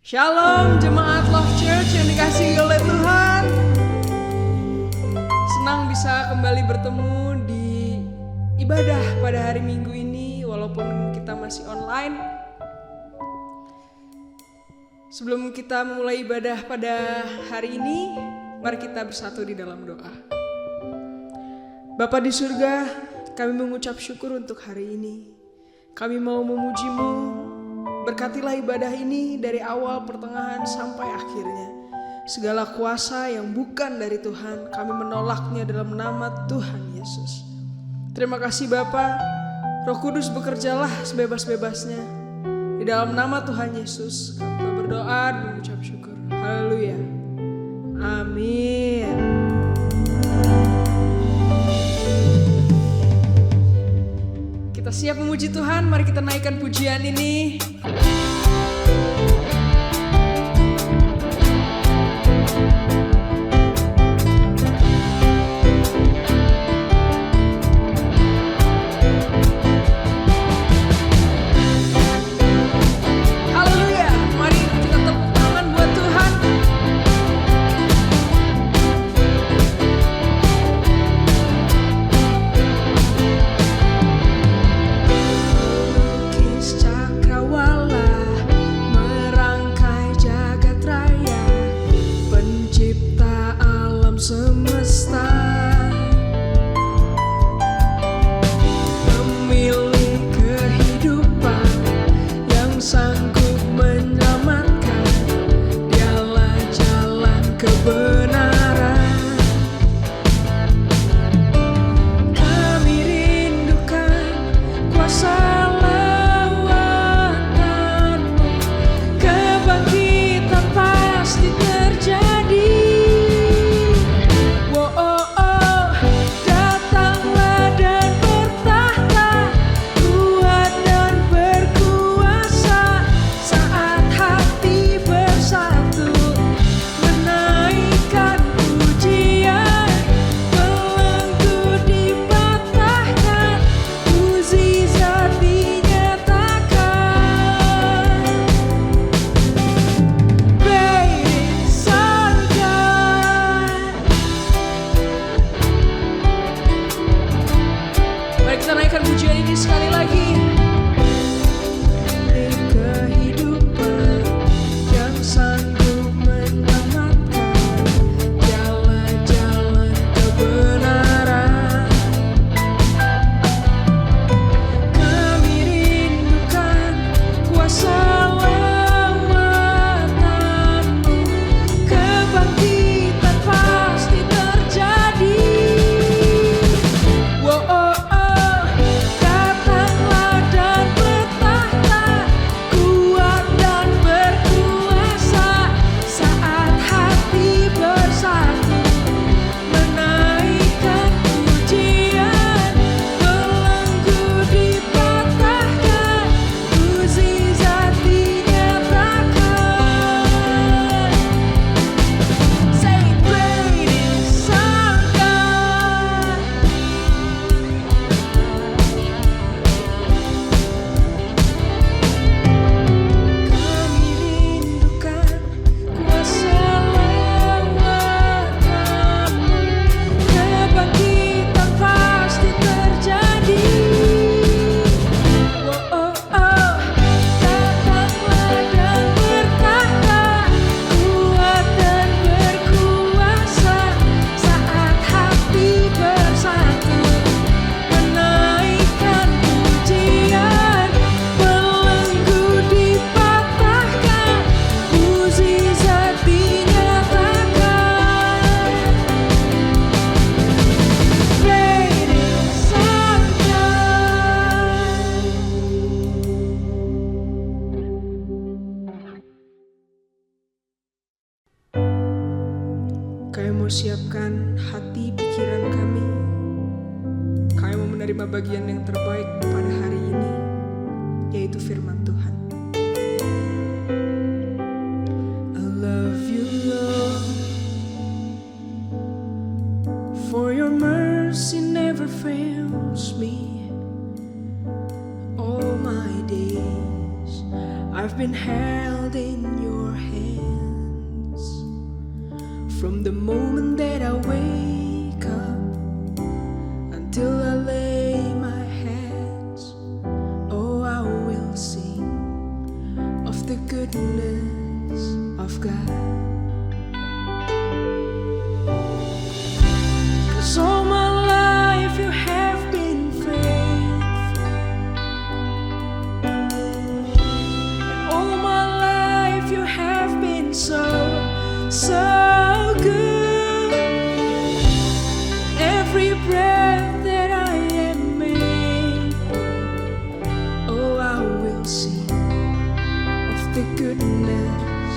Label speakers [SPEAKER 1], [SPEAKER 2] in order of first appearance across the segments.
[SPEAKER 1] Shalom jemaat Love Church yang dikasihi oleh Tuhan. Senang bisa kembali bertemu di ibadah pada hari Minggu ini walaupun kita masih online. Sebelum kita memulai ibadah pada hari ini, mari kita bersatu di dalam doa. Bapa di surga, kami mengucap syukur untuk hari ini. Kami mau memuji-Mu. Berkatilah ibadah ini dari awal, pertengahan, sampai akhirnya. Segala kuasa yang bukan dari Tuhan, kami menolaknya dalam nama Tuhan Yesus. Terima kasih Bapa. Roh Kudus bekerjalah sebebas-bebasnya. Di dalam nama Tuhan Yesus, kami berdoa dan mengucap syukur. Haleluya. Amin. Kita siap memuji Tuhan, mari kita naikkan pujian ini. Haleluya, mari kita tepuk tangan buat Tuhan. Lukis cakrawala, merangkai jagat raya, pencipta alam semesta, pemilik kehidupan yang sanggup menyelamatkan. Dialah jalan kebenaran. Kami rindukan kuasa lawatan-Mu, kebangkitan pasti terjadi. Oh, oh, oh, datanglah dan bertahta, kuat dan berkuasa, saat hati bersatu, menaikkan pujian, belenggu dipatahkan, mukjizat dinyatakan. Great is our God. Mari kita naikkan pujian ini sekali lagi. Kehidupan yang sanggup menyelamatkan, jalan-jalan kebenaran. Kami rindukan kuasa lawatan-Mu, kebangkitan pasti terjadi. Oh, oh, oh, datanglah dan bertahta, kuat dan berkuasa, saat hati bersatu, menaikkan pujian, belenggu dipatahkan, mukjizat dinyatakan. Say great is our God. Kami rindukan kuasa lawatan-Mu, kebangkitan pasti terjadi. Oh, oh, oh, datanglah dan bertahta, kuat dan berkuasa, saat hati bersatu, menaikkan pujian, belenggu dipatahkan, mukjizat dinyatakan. Great is our God. Kami mau siapkan hati pikiran kami. Kami mau menerima bagian yang terbaik pada hari ini, yaitu firman Tuhan. I love you, Lord, for your mercy never fails me. All my days I've been held in your hands from the moment that I wake up until I lay my head. Oh, I will sing of the goodness of God. 'Cause all my life you have been faithful, and all my life you have been so good. Every breath that I am able, oh, I will sing of the goodness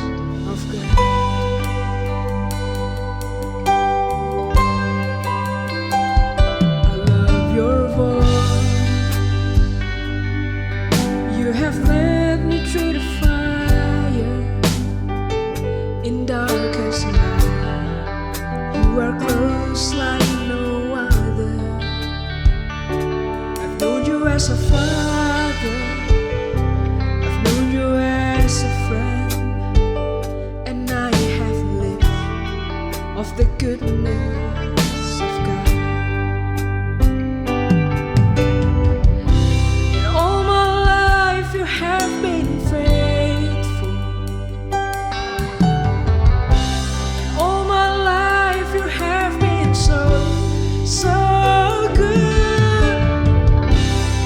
[SPEAKER 1] of God. I love your voice. You have led me through the fire in darkest night. You are close like no other. I've known you as a father, I've known you as a friend, and I have lived of the goodness of God. In all my life you have been faithful. All my life you have been so good.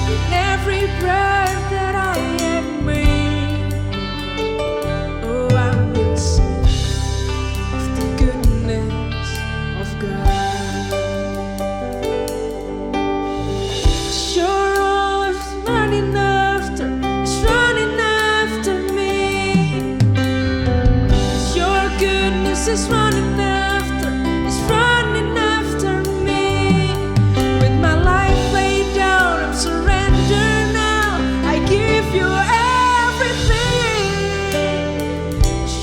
[SPEAKER 1] In every breath that I am able, oh, I will sing of the goodness of God. Sure, it's running after me. Your goodness is running after me. With my life laid down, I'm surrendered now. I give you everything.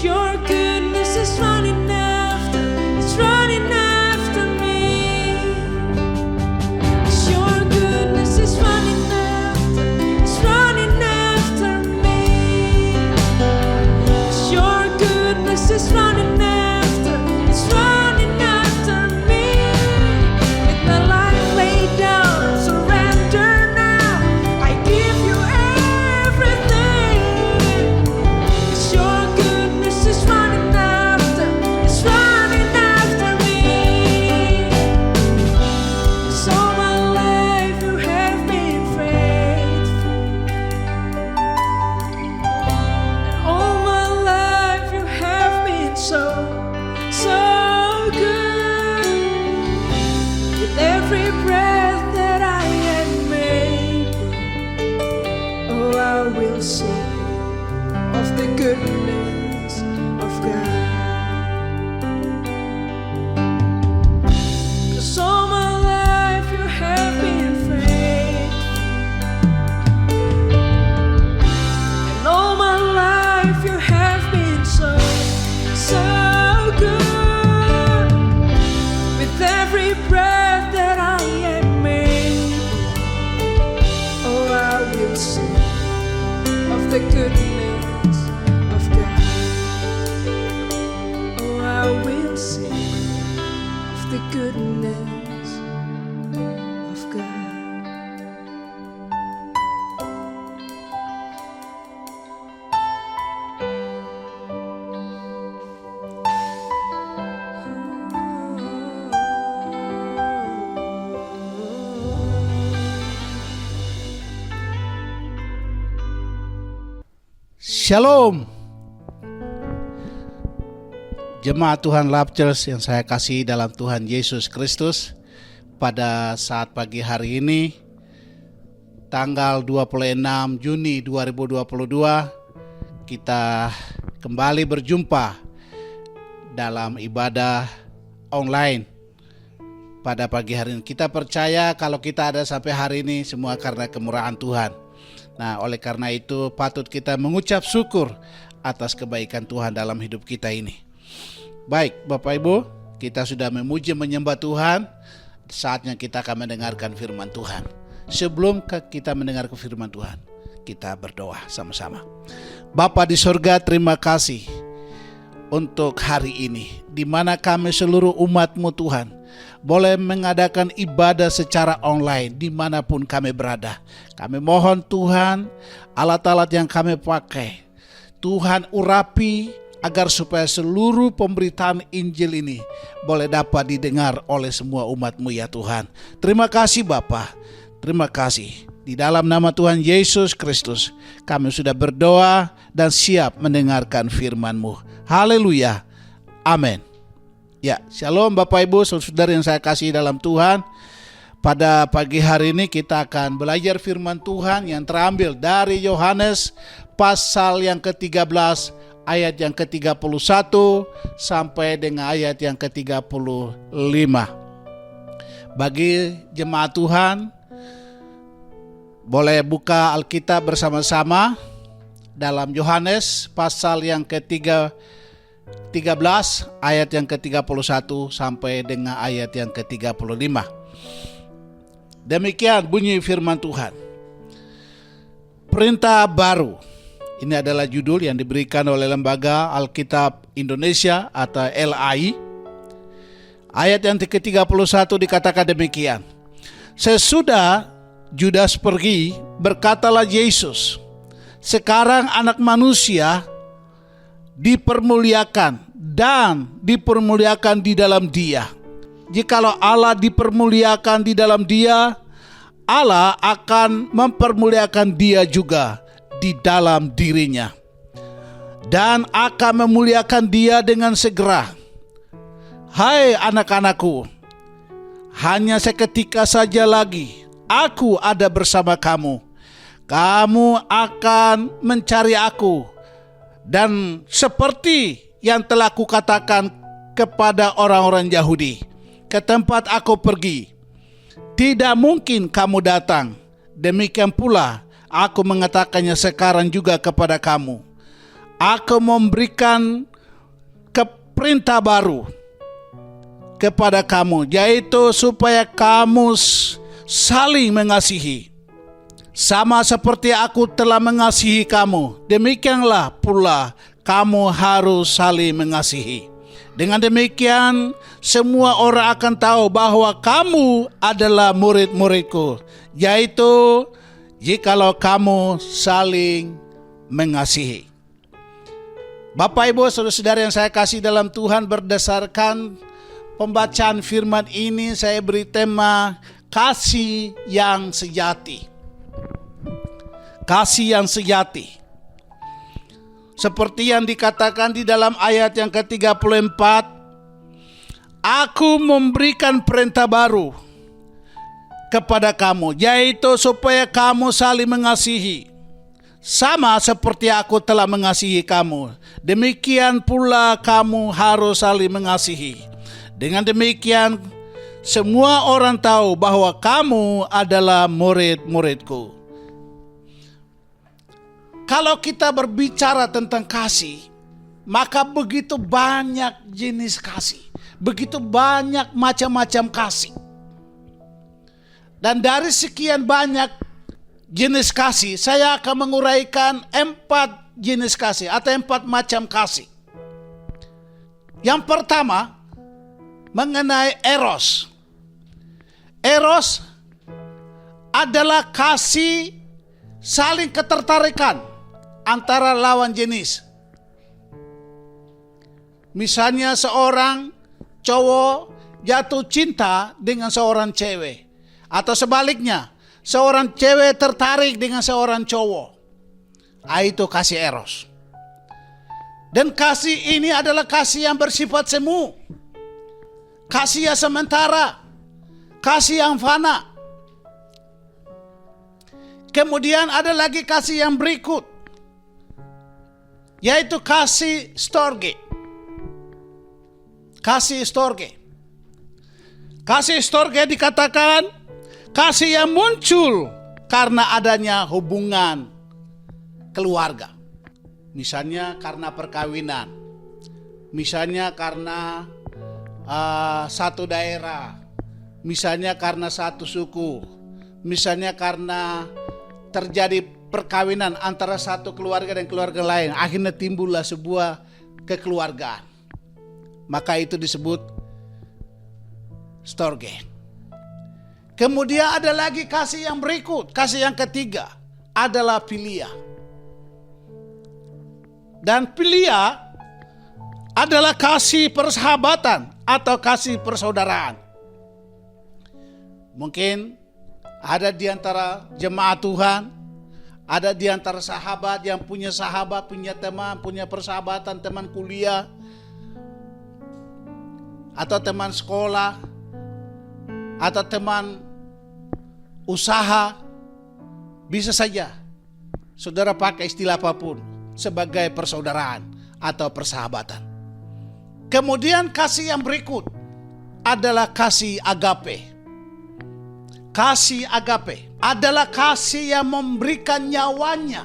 [SPEAKER 1] Your goodness is running after me. Your goodness is running after me. Your goodness is running after me. With my life laid down, I'm surrendered now. I give you everything. 'Cause your goodness is running after me. 'Cause all my life you have been faithful, and all my life you have been so good. With every breath that I am able, oh, I will sing of the goodness of God. 'Cause all my life you have been faithful, and all my life you have been so good. With every breath that I am able, oh, I will sing of the goodness of God. Oh, I will sing of the goodness of God.
[SPEAKER 2] Shalom, jemaat Tuhan Love Church yang saya kasih dalam Tuhan Yesus Kristus. Pada saat pagi hari ini, tanggal 26 Juni 2022, kita kembali berjumpa dalam ibadah online. Pada pagi hari ini kita percaya kalau kita ada sampai hari ini semua karena kemurahan Tuhan. Nah, oleh karena itu patut kita mengucap syukur atas kebaikan Tuhan dalam hidup kita ini. Baik, Bapak Ibu, kita sudah memuji menyembah Tuhan. Saatnya kita akan mendengarkan firman Tuhan. Sebelum kita mendengar firman Tuhan, kita berdoa sama-sama. Bapa di surga, terima kasih untuk hari ini, di mana kami seluruh umat-Mu Tuhan boleh mengadakan ibadah secara online dimanapun kami berada. Kami mohon Tuhan, alat-alat yang kami pakai, Tuhan urapi agar supaya seluruh pemberitaan Injil ini boleh dapat didengar oleh semua umat-Mu ya Tuhan. Terima kasih Bapa, terima kasih. Di dalam nama Tuhan Yesus Kristus kami sudah berdoa dan siap mendengarkan firman-Mu. Haleluya, amin. Ya, shalom Bapak Ibu saudara yang saya kasih dalam Tuhan. Pada pagi hari ini kita akan belajar firman Tuhan yang terambil dari Yohanes pasal yang ke-13 ayat yang ke-31 sampai dengan ayat yang ke-35. Bagi jemaat Tuhan, boleh buka Alkitab bersama-sama dalam Yohanes pasal yang ke-13 ayat yang ke-31 sampai dengan ayat yang ke-35. Demikian bunyi firman Tuhan. Perintah baru. Ini adalah judul yang diberikan oleh Lembaga Alkitab Indonesia atau LAI. Ayat yang ke-31 dikatakan demikian. Sesudah Judas pergi, berkatalah Yesus, sekarang anak manusia dipermuliakan dan dipermuliakan di dalam Dia. Jikalau Allah dipermuliakan di dalam Dia, Allah akan mempermuliakan Dia juga di dalam dirinya, dan akan memuliakan Dia dengan segera. Hai anak-anakku, hanya seketika saja lagi Aku ada bersama kamu. Kamu akan mencari Aku, dan seperti yang telah Kukatakan kepada orang-orang Yahudi, ke tempat Aku pergi, tidak mungkin kamu datang. Demikian pula Aku mengatakannya sekarang juga kepada kamu. Aku memberikan perintah baru kepada kamu, yaitu supaya kamu saling mengasihi. Sama seperti Aku telah mengasihi kamu, demikianlah pula kamu harus saling mengasihi. Dengan demikian, semua orang akan tahu bahwa kamu adalah murid-muridku, yaitu jikalau kamu saling mengasihi. Bapak Ibu saudara-saudara yang saya kasih dalam Tuhan, berdasarkan pembacaan firman ini saya beri tema kasih yang sejati. Kasih yang sejati. Seperti yang dikatakan di dalam ayat yang ke-34, Aku memberikan perintah baru kepada kamu, yaitu supaya kamu saling mengasihi. Sama seperti Aku telah mengasihi kamu, demikian pula kamu harus saling mengasihi. Dengan demikian, semua orang tahu bahwa kamu adalah murid-muridku. Kalau kita berbicara tentang kasih, maka begitu banyak jenis kasih, begitu banyak macam-macam kasih. Dan dari sekian banyak jenis kasih, saya akan menguraikan 4 jenis kasih atau 4 macam kasih. Yang pertama, mengenai eros. Eros adalah kasih saling ketertarikan antara lawan jenis. Misalnya seorang cowok jatuh cinta dengan seorang cewek, atau sebaliknya, seorang cewek tertarik dengan seorang cowok. Itu kasih eros. Dan kasih ini adalah kasih yang bersifat semu, kasih yang sementara, kasih yang fana. Kemudian ada lagi kasih yang berikut, yaitu kasih storge. Kasih storge. Kasih storge dikatakan kasih yang muncul karena adanya hubungan keluarga. Misalnya karena perkawinan, misalnya karena satu daerah, misalnya karena satu suku, misalnya karena terjadi perkawinan antara satu keluarga dan keluarga lain. Akhirnya timbullah sebuah kekeluargaan. Maka itu disebut storge. Kemudian ada lagi kasih yang berikut. Kasih yang ketiga adalah philia. Dan philia adalah kasih persahabatan atau kasih persaudaraan. Mungkin ada di antara jemaat Tuhan, ada di antara sahabat yang punya sahabat, punya teman, punya persahabatan, teman kuliah, atau teman sekolah, atau teman usaha. Bisa saja saudara pakai istilah apapun sebagai persaudaraan atau persahabatan. Kemudian kasih yang berikut adalah kasih agape. Kasih agape adalah kasih yang memberikan nyawanya,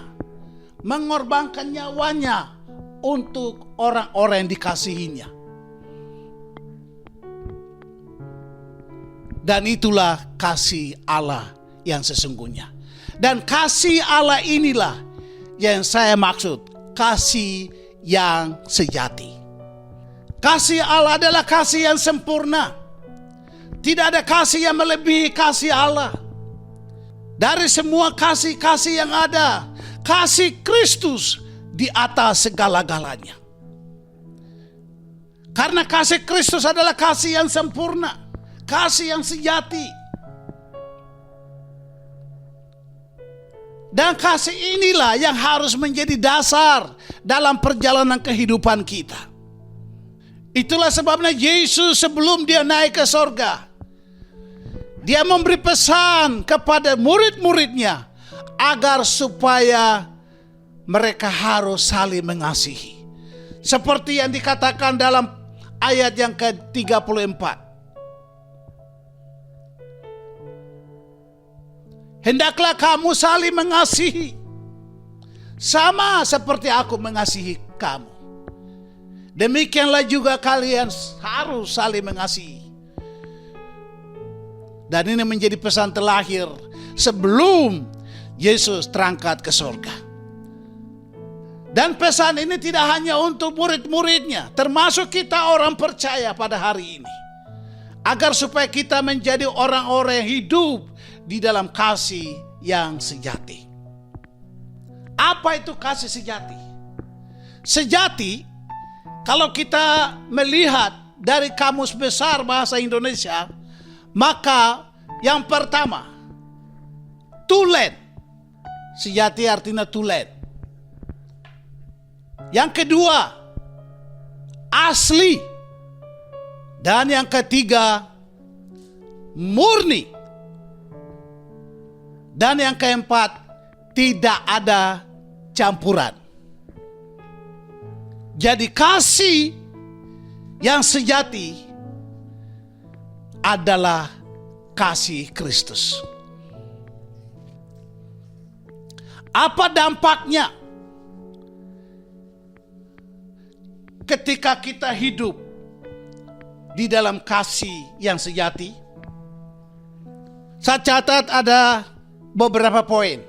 [SPEAKER 2] mengorbankan nyawanya untuk orang-orang yang dikasihinya. Dan itulah kasih Allah yang sesungguhnya. Dan kasih Allah inilah yang saya maksud, kasih yang sejati. Kasih Allah adalah kasih yang sempurna. Tidak ada kasih yang melebihi kasih Allah. Dari semua kasih-kasih yang ada, kasih Kristus di atas segala-galanya. Karena kasih Kristus adalah kasih yang sempurna, kasih yang sejati. Dan kasih inilah yang harus menjadi dasar dalam perjalanan kehidupan kita. Itulah sebabnya Yesus sebelum dia naik ke sorga, dia memberi pesan kepada murid-muridnya agar supaya mereka harus saling mengasihi. Seperti yang dikatakan dalam ayat yang ke-34. Hendaklah kamu saling mengasihi, sama seperti aku mengasihi kamu. Demikianlah juga kalian harus saling mengasihi. Dan ini menjadi pesan terakhir sebelum Yesus terangkat ke surga. Dan pesan ini tidak hanya untuk murid-muridnya, termasuk kita orang percaya pada hari ini. Agar supaya kita menjadi orang-orang yang hidup di dalam kasih yang sejati. Apa itu kasih sejati? Sejati, kalau kita melihat dari Kamus Besar Bahasa Indonesia, maka yang pertama, tulen. Sejati artinya tulen. Yang kedua, asli. Dan yang ketiga, murni. Dan yang keempat, tidak ada campuran. Jadi kasih yang sejati adalah kasih Kristus. Apa dampaknya ketika kita hidup di dalam kasih yang sejati? Saya catat ada beberapa poin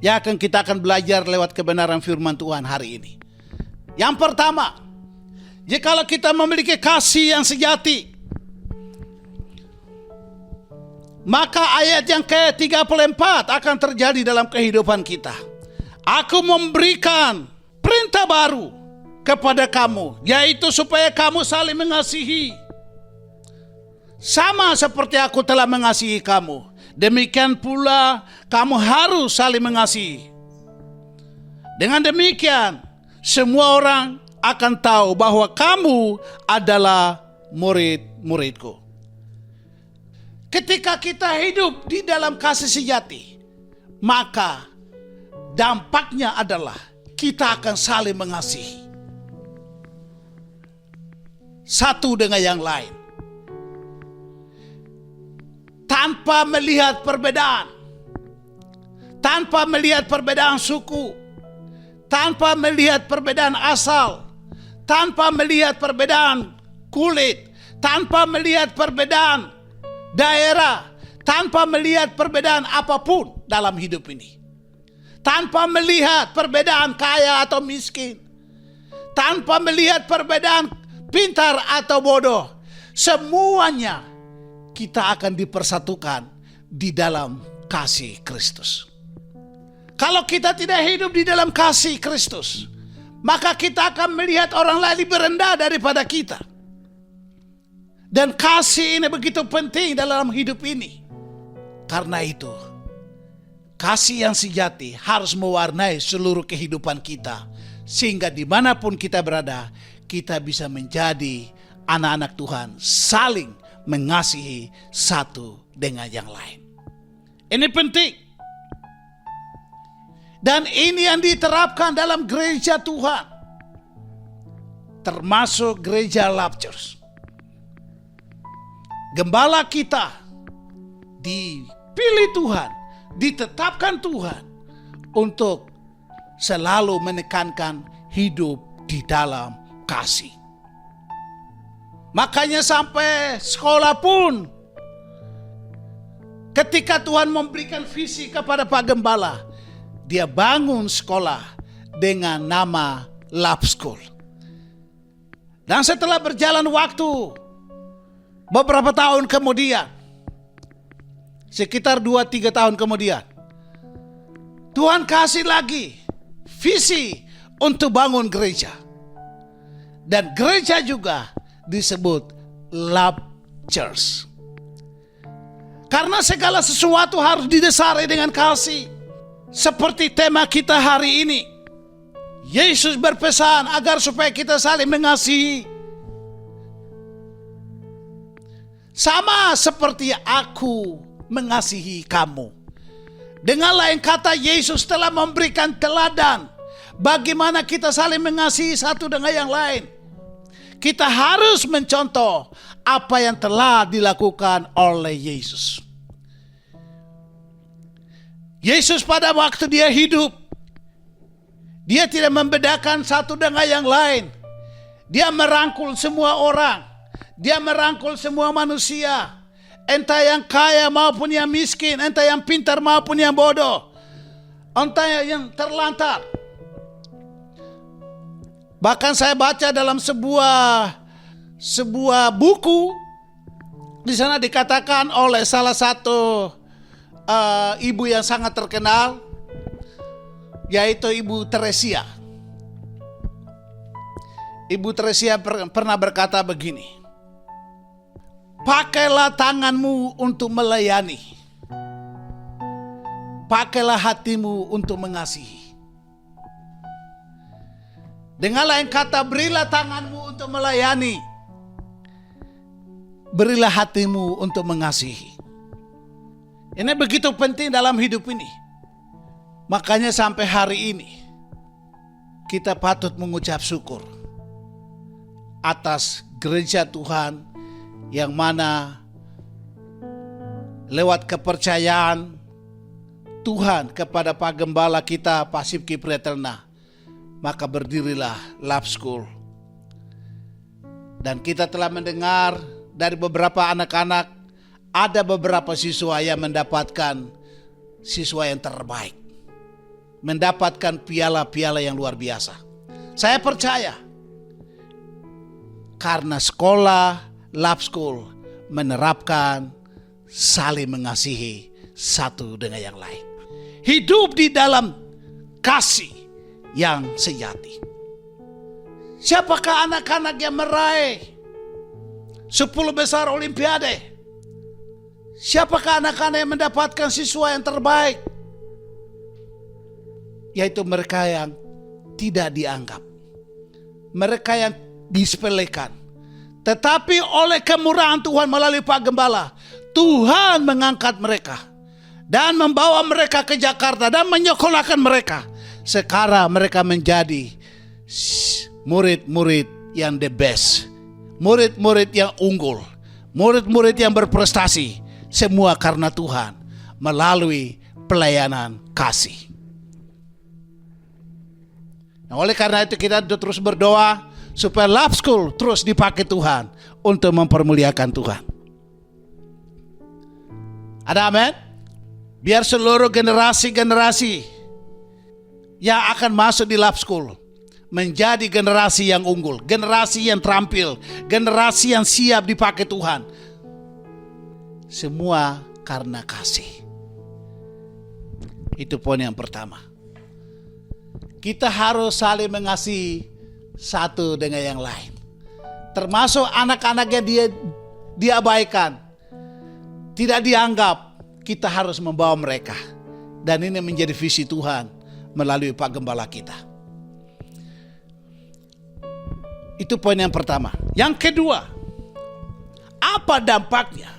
[SPEAKER 2] yang kita akan belajar lewat kebenaran firman Tuhan hari ini. Yang pertama, jikalau kita memiliki kasih yang sejati, maka ayat yang ke-34 akan terjadi dalam kehidupan kita. Aku memberikan perintah baru kepada kamu, yaitu supaya kamu saling mengasihi. Sama seperti aku telah mengasihi kamu, demikian pula kamu harus saling mengasihi. Dengan demikian, semua orang akan tahu bahwa kamu adalah murid-muridku. Ketika kita hidup di dalam kasih sejati, maka dampaknya adalah kita akan saling mengasihi satu dengan yang lain, tanpa melihat perbedaan, tanpa melihat perbedaan suku, tanpa melihat perbedaan asal, tanpa melihat perbedaan kulit, tanpa melihat perbedaan daerah, tanpa melihat perbedaan apapun dalam hidup ini. tanpa melihat perbedaan kaya atau miskin, tanpa melihat perbedaan pintar atau bodoh. Semuanya kita akan dipersatukan di dalam kasih Kristus. Kalau kita tidak hidup di dalam kasih Kristus, maka kita akan melihat orang lain lebih rendah daripada kita. Dan kasih ini begitu penting dalam hidup ini. Karena itu, kasih yang sejati harus mewarnai seluruh kehidupan kita. Sehingga dimanapun kita berada, kita bisa menjadi anak-anak Tuhan, saling mengasihi satu dengan yang lain. Ini penting. Dan ini yang diterapkan dalam gereja Tuhan. Termasuk gereja Love Church. Gembala kita dipilih Tuhan, ditetapkan Tuhan untuk selalu menekankan hidup di dalam kasih. Makanya sampai sekolah pun, ketika Tuhan memberikan visi kepada Pak Gembala, dia bangun sekolah dengan nama Love School. Dan setelah berjalan waktu, beberapa tahun kemudian, sekitar 2-3 tahun kemudian, Tuhan kasih lagi visi untuk bangun gereja. Dan gereja juga disebut Love Church. Karena segala sesuatu harus didasari dengan kasih. Seperti tema kita hari ini. Yesus berpesan agar supaya kita saling mengasihi. Sama seperti aku mengasihi kamu. Dengan lain kata, Yesus telah memberikan teladan bagaimana kita saling mengasihi satu dengan yang lain. Kita harus mencontoh apa yang telah dilakukan oleh Yesus. Yesus pada waktu dia hidup, dia tidak membedakan satu dengan yang lain. Dia merangkul semua orang. Dia merangkul semua manusia. Entah yang kaya maupun yang miskin. Entah yang pintar maupun yang bodoh. Entah yang terlantar. Bahkan saya baca dalam sebuah buku, di sana dikatakan oleh salah satu ibu yang sangat terkenal, yaitu Ibu Teresia. Ibu Teresia pernah berkata begini, pakailah tanganmu untuk melayani, pakailah hatimu untuk mengasihi. Dengan lain kata, berilah tanganmu untuk melayani, berilah hatimu untuk mengasihi. Ini begitu penting dalam hidup ini. Makanya sampai hari ini kita patut mengucap syukur atas gereja Tuhan yang mana lewat kepercayaan Tuhan kepada Pak Gembala kita, Pak Sipki Pretelna, maka berdirilah Love School. Dan kita telah mendengar dari beberapa anak-anak, ada beberapa siswa yang mendapatkan siswa yang terbaik, mendapatkan piala-piala yang luar biasa. Saya percaya karena sekolah Love School menerapkan saling mengasihi satu dengan yang lain. Hidup di dalam kasih yang sejati. Siapakah anak-anak yang meraih 10 besar Olimpiade? Siapakah anak-anak yang mendapatkan siswa yang terbaik? Yaitu mereka yang tidak dianggap, mereka yang disepelekan. Tetapi oleh kemurahan Tuhan melalui Pak Gembala, Tuhan mengangkat mereka dan membawa mereka ke Jakarta dan menyekolahkan mereka. Sekarang mereka menjadi murid-murid yang the best, murid-murid yang unggul, murid-murid yang berprestasi. Semua karena Tuhan melalui pelayanan kasih. Nah, oleh karena itu kita terus berdoa supaya Love School terus dipakai Tuhan untuk mempermuliakan Tuhan. Ada amin? Biar seluruh generasi-generasi yang akan masuk di lab school menjadi generasi yang unggul, generasi yang terampil, generasi yang siap dipakai Tuhan. Semua karena kasih. Itu poin yang pertama. Kita harus saling mengasihi satu dengan yang lain. Termasuk anak-anak yang diabaikan, tidak dianggap, kita harus membawa mereka. Dan ini menjadi visi Tuhan melalui Pak Gembala kita. Itu poin yang pertama. Yang kedua, apa dampaknya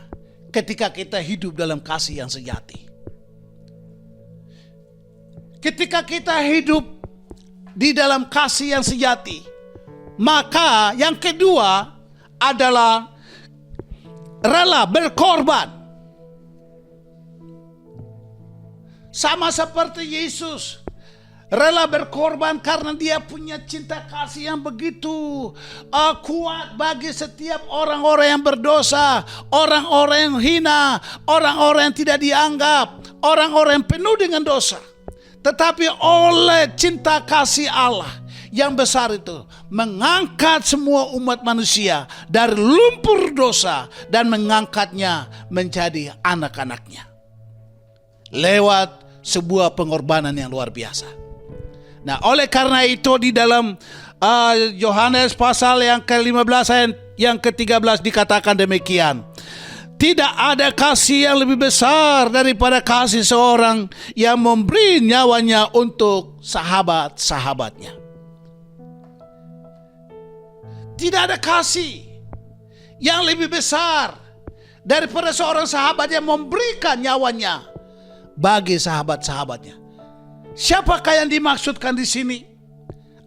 [SPEAKER 2] ketika kita hidup dalam kasih yang sejati? Ketika kita hidup di dalam kasih yang sejati, maka yang kedua adalah rela berkorban. Sama seperti Yesus rela berkorban karena dia punya cinta kasih yang begitu kuat bagi setiap orang-orang yang berdosa, orang-orang yang hina, orang-orang yang tidak dianggap, orang-orang yang penuh dengan dosa. Tetapi oleh cinta kasih Allah yang besar itu mengangkat semua umat manusia dari lumpur dosa dan mengangkatnya menjadi anak-anaknya lewat sebuah pengorbanan yang luar biasa. Nah, oleh karena itu di dalam Yohanes pasal yang ke-15 ayat yang ke-13 dikatakan demikian. Tidak ada kasih yang lebih besar daripada kasih seorang yang memberi nyawanya untuk sahabat-sahabatnya. Tidak ada kasih yang lebih besar daripada seorang sahabat yang memberikan nyawanya bagi sahabat-sahabatnya. Siapakah yang dimaksudkan di sini?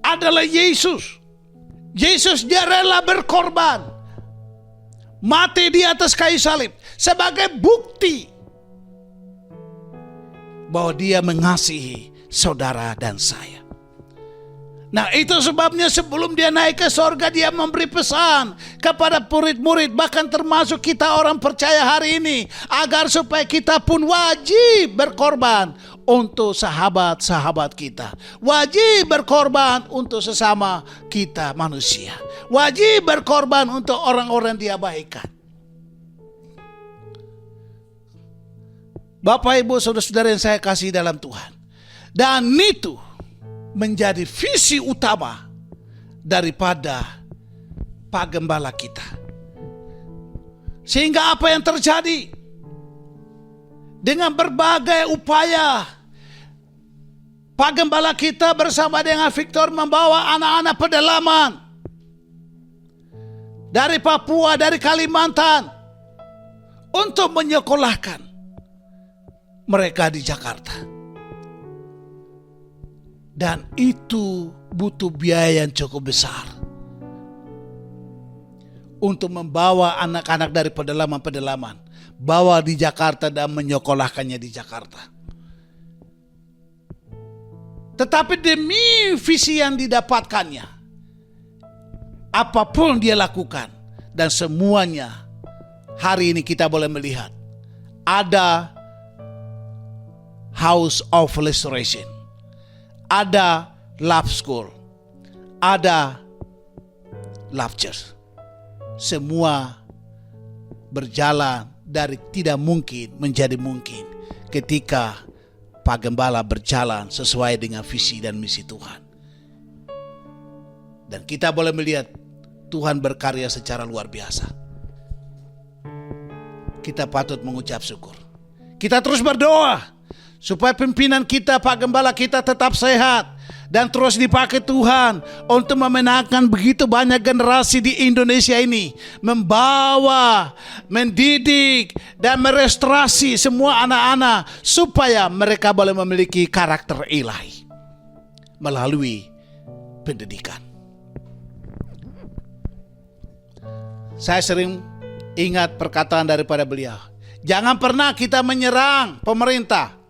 [SPEAKER 2] Adalah Yesus. Yesus dia rela berkorban, mati di atas kayu salib sebagai bukti bahwa dia mengasihi saudara dan saya. Nah, itu sebabnya sebelum dia naik ke sorga, dia memberi pesan kepada murid-murid, bahkan termasuk kita orang percaya hari ini, agar supaya kita pun wajib berkorban untuk sahabat-sahabat kita. Wajib berkorban untuk sesama kita manusia. Wajib berkorban untuk orang-orang yang diabaikan. Bapak, Ibu, saudara-saudara yang saya kasih dalam Tuhan. Dan itu menjadi visi utama daripada Pak Gembala kita. Sehingga apa yang terjadi? Dengan berbagai upaya, Pak Gembala kita bersama dengan Victor membawa anak-anak pedalaman dari Papua, dari Kalimantan, untuk menyekolahkan mereka di Jakarta. Dan itu butuh biaya yang cukup besar untuk membawa anak-anak dari pedalaman-pedalaman, bawa di Jakarta dan menyekolahkannya di Jakarta. Tetapi demi visi yang didapatkannya, apapun dia lakukan, dan semuanya hari ini kita boleh melihat ada House of Restoration, ada Love School, ada Love Church. Semua berjalan dari tidak mungkin menjadi mungkin ketika Pak Gembala berjalan sesuai dengan visi dan misi Tuhan. Dan kita boleh melihat Tuhan berkarya secara luar biasa. Kita patut mengucap syukur. Kita terus berdoa supaya pimpinan kita, Pak Gembala kita tetap sehat dan terus dipakai Tuhan untuk memenangkan begitu banyak generasi di Indonesia ini, membawa, mendidik dan merestorasi semua anak-anak supaya mereka boleh memiliki karakter ilahi melalui pendidikan. Saya sering ingat perkataan daripada beliau, jangan pernah kita menyerang pemerintah.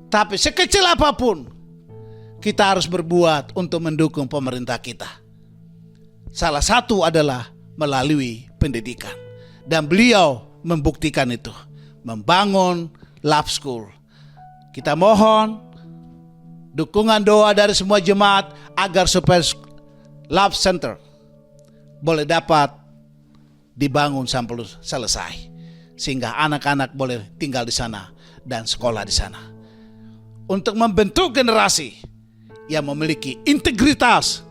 [SPEAKER 2] Tapi sekecil apapun, kita harus berbuat untuk mendukung pemerintah kita. Salah satu adalah melalui pendidikan. Dan beliau membuktikan itu, membangun Love School. Kita mohon dukungan doa dari semua jemaat agar supaya Love Center boleh dapat dibangun sampai selesai, sehingga anak-anak boleh tinggal di sana dan sekolah di sana, untuk membentuk generasi yang memiliki integritas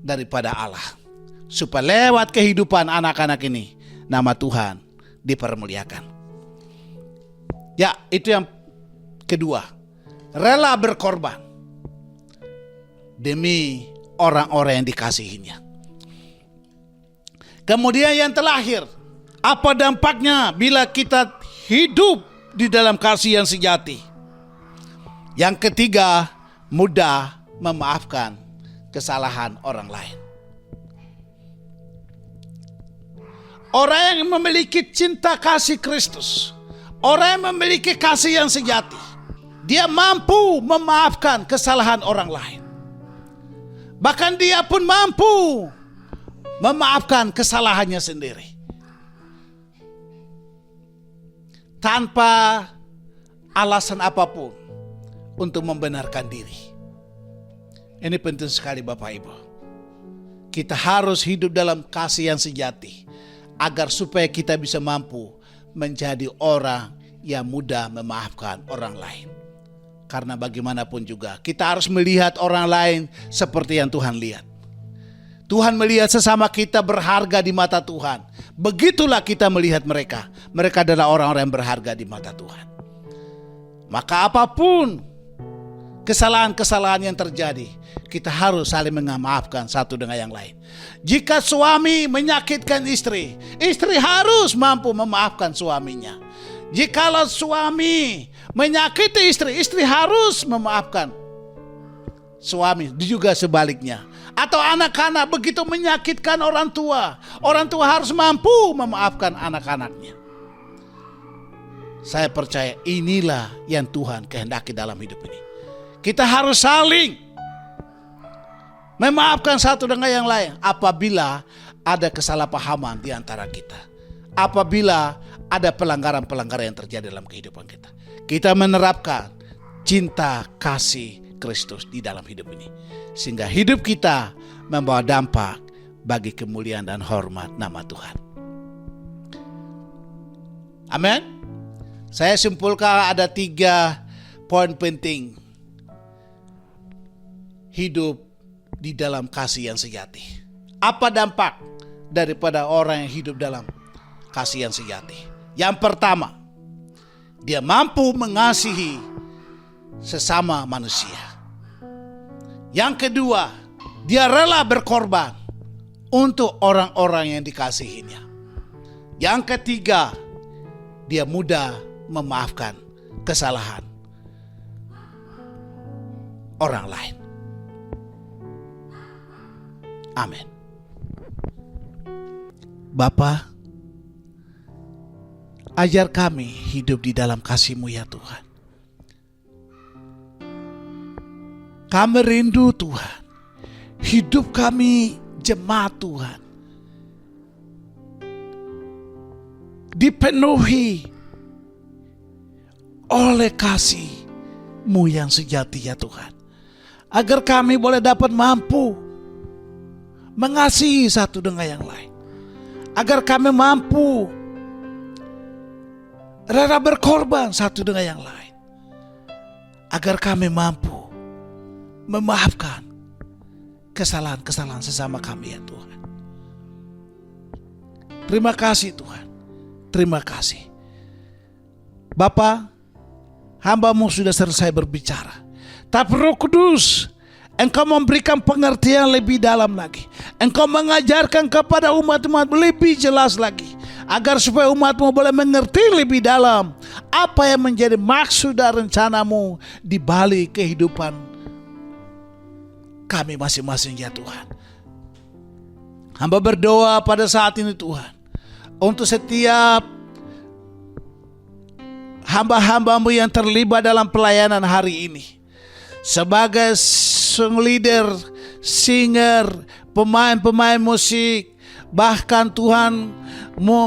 [SPEAKER 2] daripada Allah, supaya lewat kehidupan anak-anak ini nama Tuhan dipermuliakan. Ya, itu yang kedua, rela berkorban demi orang-orang yang dikasihinya. Kemudian yang terakhir, apa dampaknya bila kita hidup di dalam kasih yang sejati? Yang ketiga, mudah memaafkan kesalahan orang lain. Orang yang memiliki cinta kasih Kristus, orang yang memiliki kasih yang sejati, dia mampu memaafkan kesalahan orang lain. Bahkan dia pun mampu memaafkan kesalahannya sendiri, tanpa alasan apapun untuk membenarkan diri. Ini penting sekali Bapak Ibu. Kita harus hidup dalam kasih yang sejati, agar supaya kita bisa mampu menjadi orang yang mudah memaafkan orang lain. Karena bagaimanapun juga kita harus melihat orang lain seperti yang Tuhan lihat. Tuhan melihat sesama kita berharga di mata Tuhan. Begitulah kita melihat mereka. Mereka adalah orang-orang yang berharga di mata Tuhan. Maka apapun kesalahan-kesalahan yang terjadi, kita harus saling memaafkan satu dengan yang lain. Jika suami menyakitkan istri, istri harus mampu memaafkan suaminya. Jikalau suami menyakiti istri, istri harus memaafkan suami, juga sebaliknya. Atau anak-anak begitu menyakitkan orang tua harus mampu memaafkan anak-anaknya. Saya percaya inilah yang Tuhan kehendaki dalam hidup ini. Kita harus saling memaafkan satu dengan yang lain apabila ada kesalahpahaman di antara kita. Apabila ada pelanggaran-pelanggaran yang terjadi dalam kehidupan kita. Kita menerapkan cinta kasih Kristus di dalam hidup ini, sehingga hidup kita membawa dampak bagi kemuliaan dan hormat nama Tuhan. Amin. Saya simpulkan ada 3 poin penting hidup di dalam kasih yang sejati. Apa dampak daripada orang yang hidup dalam kasih yang sejati? Yang pertama, dia mampu mengasihi sesama manusia. Yang kedua, dia rela berkorban untuk orang-orang yang dikasihinya. Yang ketiga, dia mudah memaafkan kesalahan orang lain. Amin. Bapa, ajar kami hidup di dalam kasih-Mu ya Tuhan. Kami rindu Tuhan, hidup kami jemaat Tuhan dipenuhi oleh kasih-Mu yang sejati ya Tuhan. Agar kami boleh dapat mampu mengasihi satu dengan yang lain. Agar kami mampu rela berkorban satu dengan yang lain. Agar kami mampu memaafkan kesalahan-kesalahan sesama kami ya Tuhan. Terima kasih Tuhan. Terima kasih. Bapa, hamba-Mu sudah selesai berbicara. Tapi Roh Kudus, Engkau memberikan pengertian lebih dalam lagi. Engkau mengajarkan kepada umat-umat lebih jelas lagi. Agar supaya umat-Mu boleh mengerti lebih dalam apa yang menjadi maksud dan rencana-Mu di balik kehidupan kami masing-masing ya Tuhan. Hamba berdoa pada saat ini Tuhan, untuk setiap hamba-hamba-Mu yang terlibat dalam pelayanan hari ini. Sebagai song leader, singer, pemain-pemain musik, bahkan Tuhan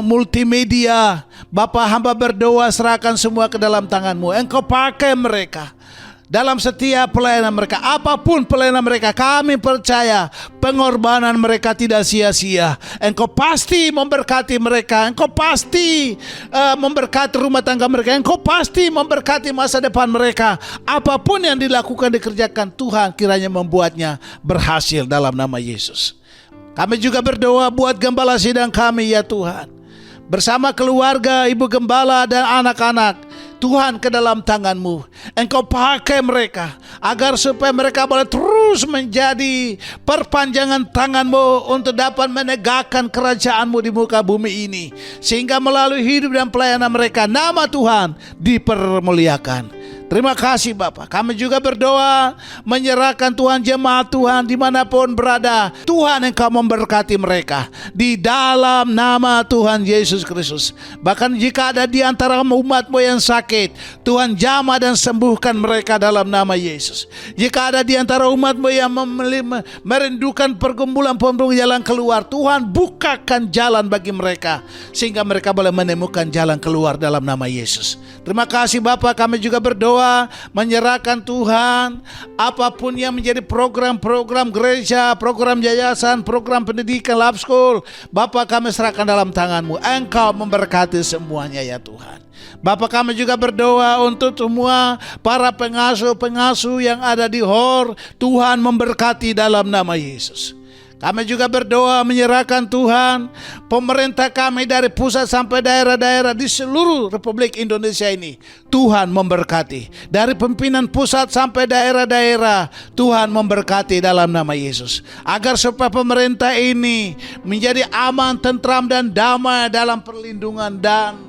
[SPEAKER 2] multimedia. Bapa, hamba berdoa serahkan semua ke dalam tangan-Mu. Engkau pakai mereka dalam setiap pelayanan mereka. Apapun pelayanan mereka, kami percaya pengorbanan mereka tidak sia-sia. Engkau pasti memberkati mereka. Engkau pasti memberkati rumah tangga mereka. Engkau pasti memberkati masa depan mereka. Apapun yang dilakukan, dikerjakan, Tuhan kiranya membuatnya berhasil dalam nama Yesus. Kami juga berdoa buat gembala sidang kami ya Tuhan. Bersama keluarga, ibu gembala dan anak-anak, Tuhan ke dalam tangan-Mu. Engkau pakai mereka agar supaya mereka boleh terus menjadi perpanjangan tangan-Mu untuk dapat menegakkan kerajaan-Mu di muka bumi ini. Sehingga melalui hidup dan pelayanan mereka, nama Tuhan dipermuliakan. Terima kasih Bapak. Kami juga berdoa menyerahkan Tuhan jemaat Tuhan dimanapun berada. Tuhan Engkau memberkati mereka di dalam nama Tuhan Yesus Kristus. Bahkan jika ada di antara umat-Mu yang sakit, Tuhan jamah dan sembuhkan mereka dalam nama Yesus. Jika ada di antara umat-Mu yang merindukan pergumulan jalan keluar, Tuhan bukakan jalan bagi mereka sehingga mereka boleh menemukan jalan keluar dalam nama Yesus. Terima kasih Bapak. Kami juga berdoa menyerahkan Tuhan apapun yang menjadi program-program gereja, program yayasan, program pendidikan, lab school, Bapak kami serahkan dalam tangan-Mu. Engkau memberkati semuanya ya Tuhan. Bapak kami juga berdoa untuk semua para pengasuh-pengasuh yang ada di HOR, Tuhan memberkati dalam nama Yesus. Kami juga berdoa menyerahkan Tuhan pemerintah kami dari pusat sampai daerah-daerah di seluruh Republik Indonesia ini. Tuhan memberkati. Dari pimpinan pusat sampai daerah-daerah, Tuhan memberkati dalam nama Yesus. Agar supaya pemerintah ini menjadi aman, tentram dan damai dalam perlindungan dan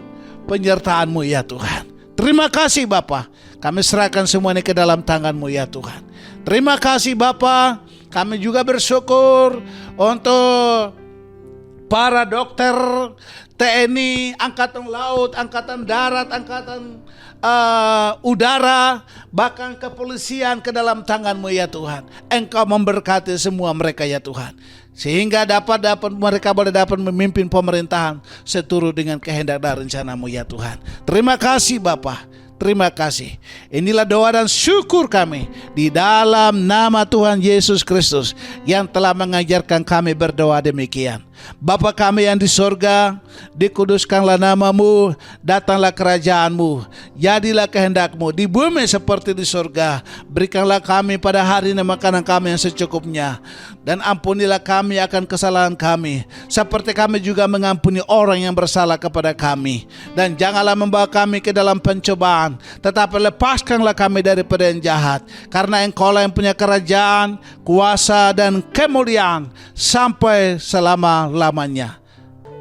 [SPEAKER 2] penyertaan-Mu ya Tuhan. Terima kasih Bapa. Kami serahkan semua ini ke dalam tangan-Mu ya Tuhan. Terima kasih Bapa. Kami juga bersyukur untuk para dokter TNI, Angkatan Laut, Angkatan Darat, Angkatan Udara, bahkan kepolisian ke dalam tangan-Mu ya Tuhan. Engkau memberkati semua mereka ya Tuhan. Sehingga mereka boleh dapat memimpin pemerintahan seturut dengan kehendak dan rencana-Mu ya Tuhan. Terima kasih Bapa. Terima kasih. Inilah doa dan syukur kami di dalam nama Tuhan Yesus Kristus yang telah mengajarkan kami berdoa demikian. Bapa kami yang di sorga, dikuduskanlah nama-Mu, datanglah kerajaan-Mu, jadilah kehendak-Mu di bumi seperti di sorga. Berikanlah kami pada hari ini makanan kami yang secukupnya, dan ampunilah kami akan kesalahan kami, seperti kami juga mengampuni orang yang bersalah kepada kami. Dan janganlah membawa kami ke dalam pencobaan, tetapi lepaskanlah kami daripada yang jahat, karena Engkau-lah yang punya kerajaan, kuasa dan kemuliaan sampai selama-lamanya.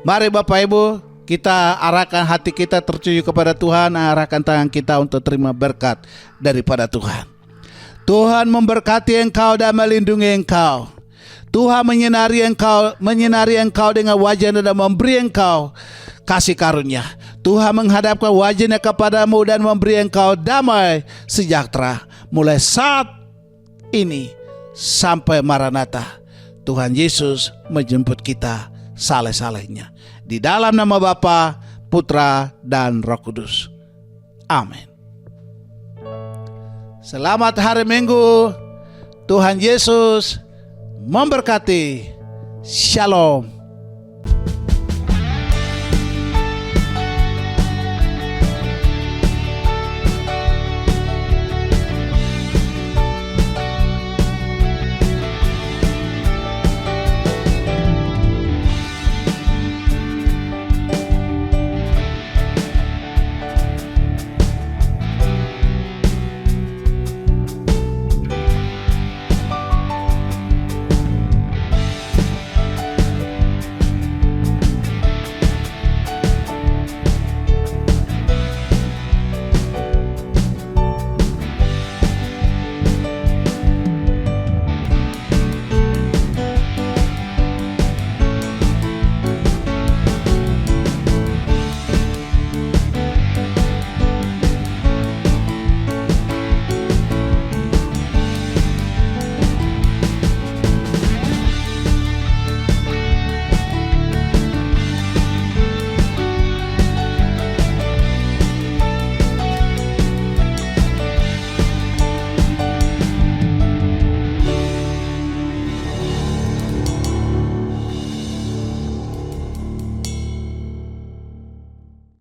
[SPEAKER 2] Mari Bapak Ibu, kita arahkan hati kita tertuju kepada Tuhan, arahkan tangan kita untuk terima berkat daripada Tuhan. Tuhan memberkati engkau dan melindungi engkau. Tuhan menyinari engkau dengan wajah-Nya dan memberi engkau kasih karunia. Tuhan menghadapkan wajah-Nya kepadamu dan memberi engkau damai sejahtera mulai saat ini sampai Maranatha. Tuhan Yesus menjemput kita saleh-salehnya. Di dalam nama Bapa, Putra dan Roh Kudus. Amin. Selamat hari Minggu. Tuhan Yesus memberkati. Shalom.